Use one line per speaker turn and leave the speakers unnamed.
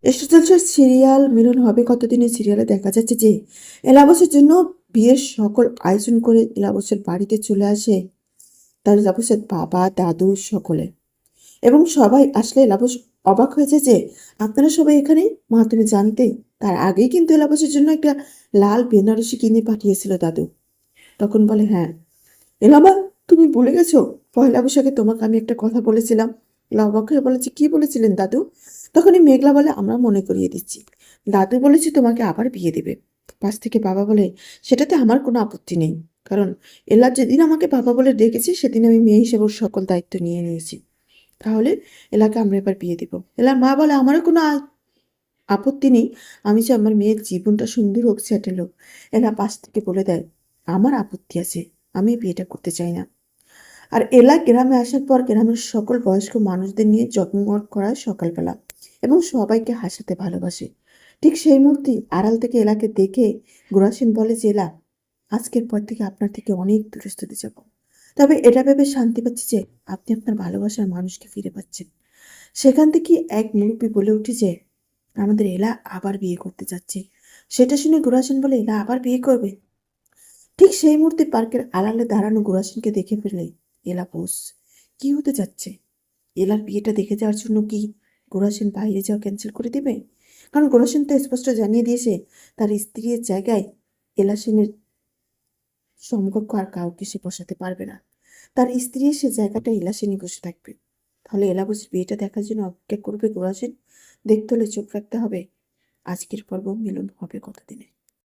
এসে চলছে সিরিয়াল মিলন হবে কতদিনে সিরিয়ালে দেখা যাচ্ছে যে এলাবসের জন্য বিয়ের সকল আয়োজন করে এলাবসের বাড়িতে চলে আসে তার এলাবসের বাবা দাদু সকলে, এবং সবাই আসলে এলাবস অবাক হয়েছে যে আপনারা সবাই এখানে। মা তুমি জানতে? তার আগেই কিন্তু এলাবসের জন্য একটা লাল বেনারসি কিনে পাঠিয়েছিল দাদু। তখন বলে হ্যাঁ। এলাবা, তুমি ভুলে গেছো? পয়লা বৈশাখে তোমাকে আমি একটা কথা বলেছিলাম। এলা অবাক হয়ে বলেছে, কি বলেছিলেন দাদু? তখনই মেঘলা বলে, আমরা মনে করিয়ে দিচ্ছি। দাদু বলেছে তোমাকে আবার বিয়ে দেবে। পাশ থেকে বাবা বলে, সেটাতে আমার কোনো আপত্তি নেই, কারণ এলা যেদিন আমাকে বাবা বলে ডেকেছে সেদিন আমি মেয়ে হিসেবে ওর সকল দায়িত্ব নিয়ে নিয়েছি। তাহলে এলাকে আমরা এবার বিয়ে দেবো। এলার মা বলে, আমারও কোনো আপত্তি নেই, আমি যে আমার মেয়ের জীবনটা সুন্দর হোক, সেটেল হোক। এলা পাশ থেকে বলে দেয়, আমার আপত্তি আছে, আমি বিয়েটা করতে চাই না। আর এলা গ্রামে আসার পর গ্রামের সকল বয়স্ক মানুষদের নিয়ে জন্মগ্রহণ করায় সকালবেলা, এবং সবাইকে হাসাতে ভালোবাসে। ঠিক সেই মুহূর্তে আড়াল থেকে এলাকে দেখে গুরাসিন বলে যে, এলা, আজকের পর থেকে আপনার থেকে অনেক দূরে চলে যাব। তবে এটা ভেবে শান্তি পাচ্ছি যে আপনি আপনার ভালোবাসার মানুষকে ফিরে পাচ্ছেন। সেখান থেকে এক মুরব্বী বলে উঠে যে, আমাদের এলা আবার বিয়ে করতে যাচ্ছে। সেটা শুনে গুরাসিন বলে, এলা আবার বিয়ে করবে? ঠিক সেই মুহূর্তে পার্কের আড়ালে দাঁড়ানো গুরাসিনকে দেখে ফেলে এলা বোস। কি হতে যাচ্ছে? এলার বিয়েটা দেখে যাওয়ার জন্য কি গুরাসিন বাইরে যাওয়া ক্যান্সেল করে দেবে? কারণ গুরাসিন তো স্পষ্ট জানিয়ে দিয়েছে তার স্ত্রীর জায়গায় এলা সেনের সমকক্ষ আর কাউকে সে বসাতে পারবে না। তার স্ত্রী সে জায়গাটা এলা সেনই বসে থাকবে। তাহলে এলা বোসের বিয়েটা দেখার জন্য অপেক্ষা করবে গুরাসিন? দেখতে হলে চোখ রাখতে হবে আজকের পর্ব মিলন হবে কতদিনে।